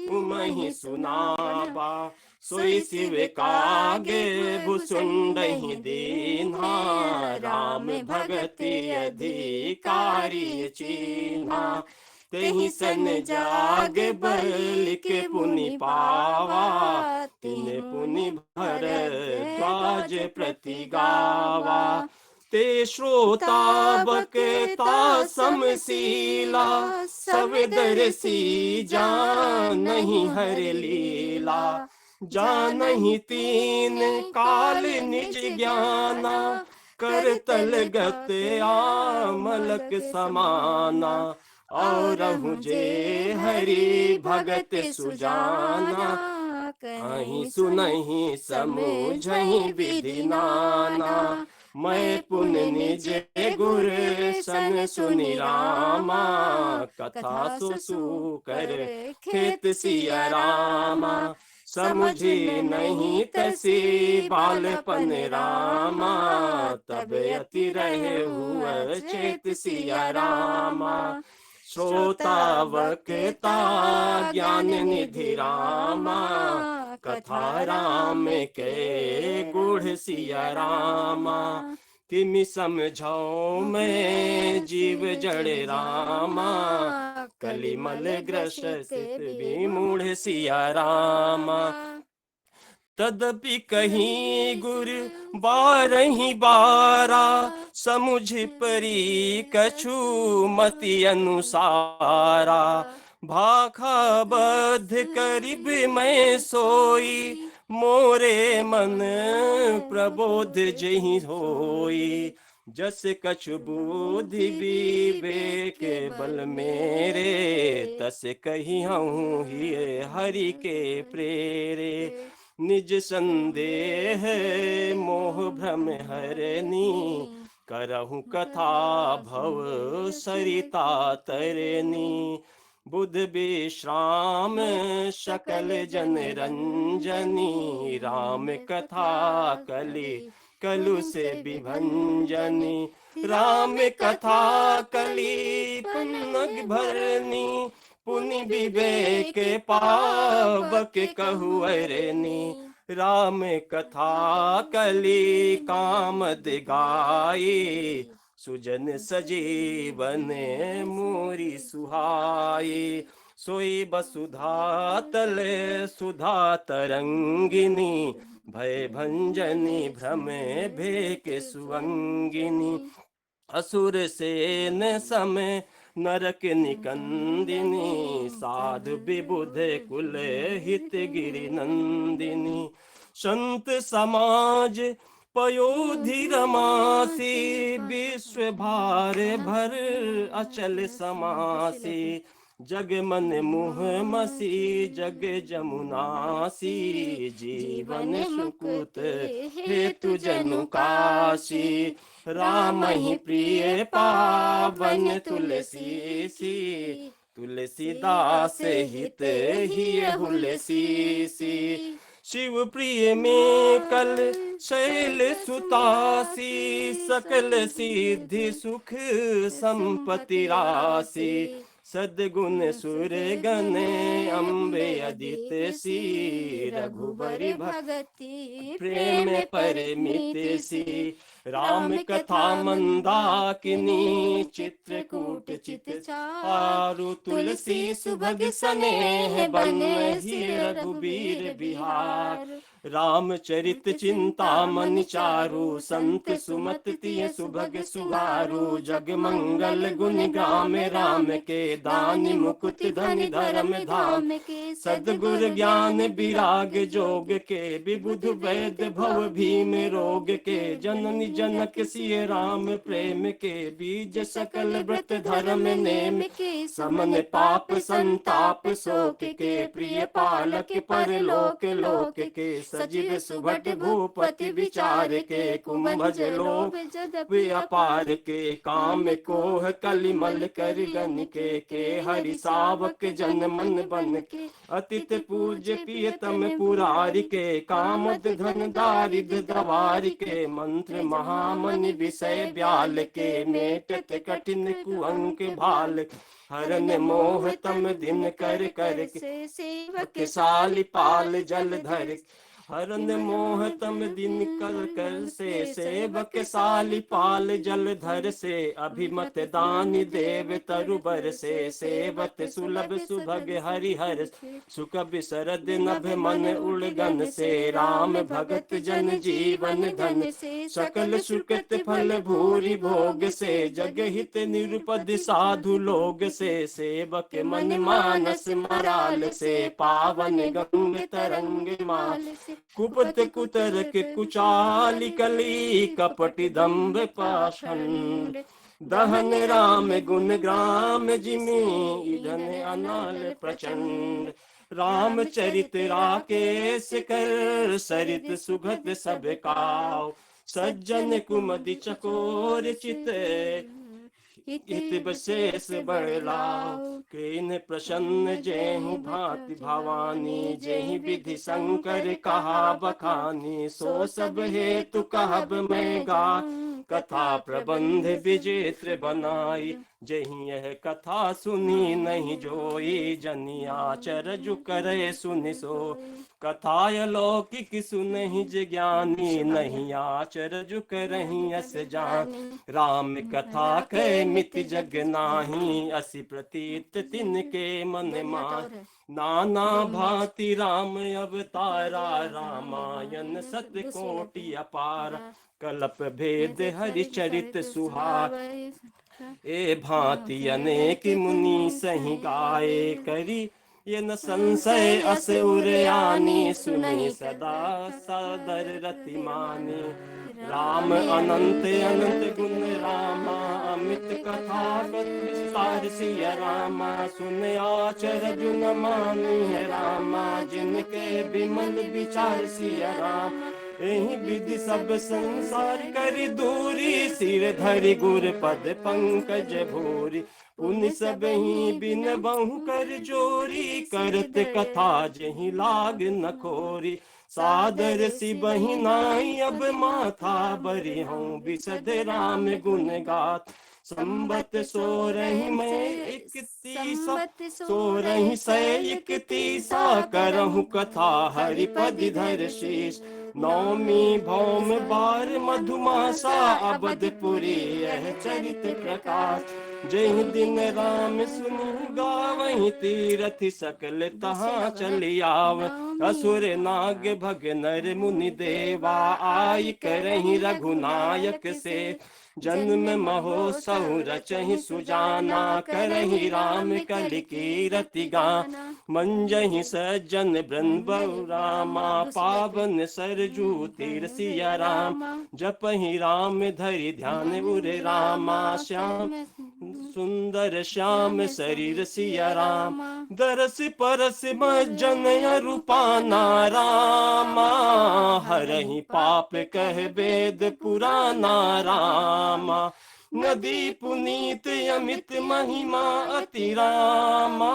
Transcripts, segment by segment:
उमहि सुनाबा। सोई शिव कागे भुसुंडहि दीन्हा, राम भगति अधिकारी चीन्हा। तेहि सन जाग बल के पुनि पावा, तिने पुनि भरद्वाज प्रति गावा। ते श्रोता बकता समशीला, सब दर्शी जानहि हरि लीला। जानहि तीन काल निज ज्ञाना, करतल गत आमलक समाना। और जे हरि भगत सुजाना, कहीं सुनहि समझहि विधि नाना। मैं पुन निज गुर सन सुनि रामा, कथा सो कर खेत सिया रामा। समझी नहीं तसी बालपन रामा, तब अति रहे हुआ चेत सिया रामा। श्रोता वक्ता ज्ञान निधि रामा, कथा राम के गुढ़ सिया रामा। तिमि समझाओ मैं जीव जड़ रामा, कलिमल ग्रसित विमूढ़ सिया रामा। तदपि कहीं गुर बारहि बारा, समुझ परी कछु मति अनुसारा। भाखा बद्ध करिब मैं सोई, मोरे मन प्रबोध जहि होई। जस कछु बुद्धि विवेक बल मेरे, तस कही हूँ ही हरि के प्रेरे। निज संदेह मोह भ्रम हरनी, करहु कथा भव सरिता तरनी। बुध विश्राम सकल जन रंजनी, राम कथा कलि कलु से विभंजनी। राम कथा कलि पुनग भरनी, पुनि विवेक पावक कहु अरनी। राम कथा कलि कामद गाई, सुजन सजीवन मोरी सुहाई। सोई वसुधा तल सुधा तरंगिनी, भय भंजनी भ्रम भेक सुअंगिनी। असुर सेन समय नरक निकंदिनी, साधु विबुध कुल हित गिरि नंदिनी। संत समाज पयोधि रमासी, विश्व भार भर अचल समासी। जग मन मुह मसी जग जमुनासी, जीवन सुकृत हेतु जनु काशी। राम ही प्रिय पावन तुलसी सी, तुलसीदास हित ही हुलसी। शिव प्रिय में कल शैल सुतासी, सकल सिद्धि सुख संपत्ति राशि। सद्गुण सुर गण अम्बे अदित सी, रघुबरी भगति प्रेम परमित सी। राम कथा मंदाकिनी, चित्रकूट चित चारु। तुलसी सुभग स्नेह बन रघुबीर बिहार। रामचरित चिंतामणि चारु, संत सुमत तिय सुभग सुगारु। जग मंगल गुण गाम राम के, दानि मुकुति धनि धर्म धाम के। सद्गुर ज्ञान विराग जोग के, विबुध वैद भव भीम रोग के। जननी जनक सिय राम प्रेम के, बीज सकल व्रत धर्म नेम के। समन पाप संताप शोक के, प्रिय पालक परलोक लोक के। सजीव सुभट भूपति विचार के, कुंभज लोभ जदपि अपार के। काम कोह कलिमल कर गन के, के, हरि सावक जन मन बन के, अतित पूज्य प्रियतम पुरारी के, कामद धन दारिद्र गवार के, मंत्र महामनि विषय ब्याल के, मेटत कठिन कुअंक भाल, हरन मोह तम दिन कर कर के, सेवक साली पाल जल धर, हरन मोह तम दिन कर कर से, सेवक साली पाल जल धर से, अभिमत दान देव तरुबर से, सेवत सुलभ सुभग हरिहर, सुकब शरद नभ मन उड़गन से, राम भगत जन जीवन धन से, सकल सुकृत फल भूरि भोग से, जग हित निरुपद साधु लोग से, सेवक मन मानस मराल से, पावन गंग तरंग माल से, कुपत कुतरक कुचाल कली, कपटि दंभ पाषंड, दहन राम गुण ग्राम जिमि, ईंधन अनाल प्रचंड, रामचरित राकेश कर, सरित सुगत सब काव, सज्जन कुमति चकोर चित, हित विशेष बड़लाव, कृन प्रसन्न जेहु भांति भवानी, जेहि विधि शंकर कहा बखानी, सो सब हेतु कहब मैं गा, कथा प्रबंध विचित्र बनाई, जही यह कथा सुनी नहीं जोई, जनिया चरजु करे सुनि सो, कथाय लौकिक सुनहि ज्ञानी, नहीं आचरजु करहि अस जानी, राम कथा कै मिति जग नाही, असि प्रतीत तिनके मन मान, नाना भांति राम अवतारा, रामायण सत कोटि अपारा, कल्प भेद हरिचरित सुहार, ए भांति अनेक मुनि सही गाये, करी ये न संशय अस उरयानी, सुनि सदा सादर रति मानी, राम अनंत अनंत गुण रामा, अमित कथा विस्तार सिया रामा, सुन आचरजु न मानी है रामा, जिनके विमल विचार सिया रामा, एहि विधि सब संसार करि दूरी, सिर धरि गुर पद पंकज भूरी, पुनि सब ही बिन बहु कर जोरी, करत कथा जहि लाग न खोरी, सादर सि बहि नाई अब माथा, बरि हूँ बिसद राम गुण गाथ, संबत सोरहि में इकतीसा, सोरहि सै इकतीसा, करहु कथा हरिपद धर शीश, नौमी भौम बार मधुमासा, अबधपुरी यह चरित प्रकाश, जहि दिन राम सुनि गावहि, तीरथ सकल तहाँ चली आव, असुर नाग भग नर मुनि देवा, आई करहि रघुनायक से, जन्म महोत्सव रचहि सुजाना, करहि राम कलि कीरति गाना, मंजहि सज्जन ब्रह्म रामा, पावन सरजू तीर सिया राम, जपहि राम धरि ध्यान उर रामा, श्याम सुंदर श्याम शरीर सिया राम, दरस परस मज्जन रूपाना रामा, हरहि पाप कह वेद पुराना रामा, नदी पुनीत अमित महिमा अति रामा,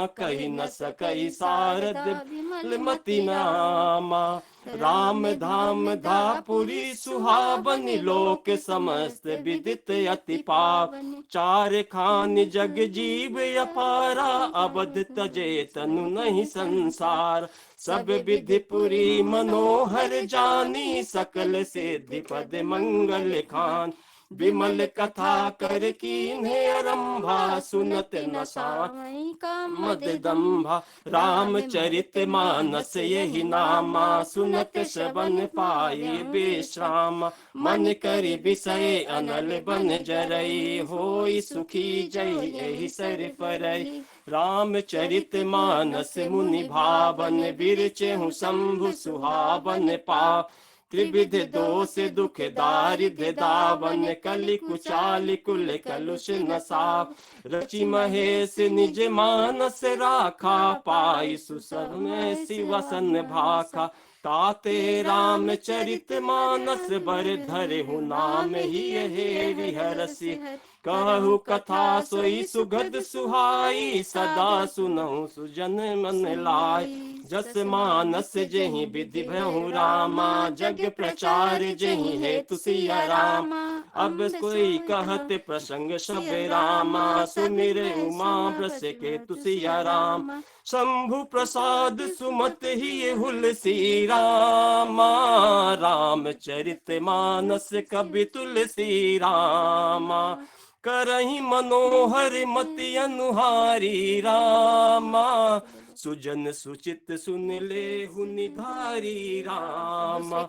कही न सकई सारद विमलमति नामा, राम धाम धापुरी सुहावन, लोक समस्त विदित अति पावन, चार खान जग जीव अपारा, अवध तजे तनु नहीं संसार, सब विधि पुरी मनोहर जानी, सकल सिद्धि पद मंगल खान, विमल कथा कर कीन्हे आरंभा, सुनत न साई कामद दंभा, रामचरित मानस यही नामा, सुनत श्रवण पाए विश्राम, मन करि विषय अनल बन जरई, होई सुखी जय यही सर परई, रामचरित मानस मुनि भावन, बिरचहु शंभु सुहावन पा, त्रिविध दोष दुख दारिद्र दावन, कलि कुचाल कुल कलुष नसाव। रचि महेश निज मानस राखा, पाई सुसर में शिवसन भाखा। ताते रामचरित मानस बर धरे हूँ, नाम ही हेरि हरसि। कहु कथा सोई सुगध सुहाई, सदा सुनहु सुजन मन लाय। जस मानस जेहि विधि भयहु रामा, जग प्रचार जेहि हेतु सिया राम। अब कोई कहत प्रसंग सब रामा, सुमिर उमा ब्रस के तुसिया राम। शंभु प्रसाद सुमत ही हुलसी रामा, रामचरित मानस कवि तुलसी रामा। करहि मनोहर मति अनुहारी रामा, सुजन सुचित सुन ले निधारी रामा।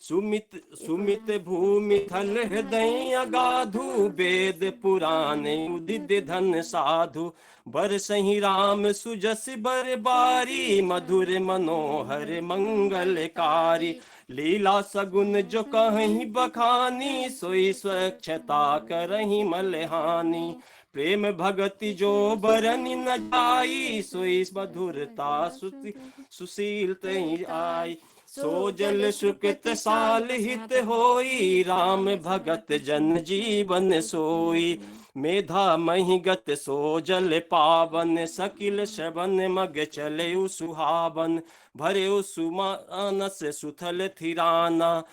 सुमित सुमित भूमि थल हृदय अगाधु, वेद पुराण उदित धन साधु। बरसहि राम सुजस बर बारी, मधुर मनोहर मंगलकारी। लीला सगुन जो कहीं बखानी, सोई स्वच्छता करहि मलहानी। प्रेम भगति जो बरनि न जाई, सोई मधुरता सुशील तहि आई। सो जल सुकृत साल हित होई, राम भगत जन जीवन सोई। मेधा मही गत सो जल पावन, सकिल श्रवण मग चले सुहावन। भरे सुमानस सुथल थिराना,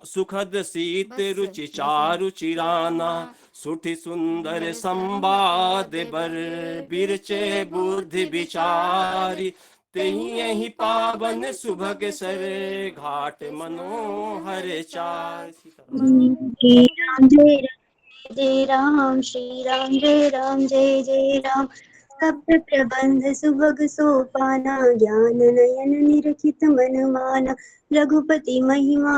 सुखद शीत रुचि चारु चिराना। सुठि सुंदर संवाद बर, बिरचे बुद्धि विचारी। तेहि यही पावन सुभग सर, घाट मनोहर चार। जय राम जय राम जय राम, श्री राम जय राम जय जय राम। कपट प्रबंध सुभग सोपाना, ज्ञान नयन निरखित मन माना। रघुपति महिमा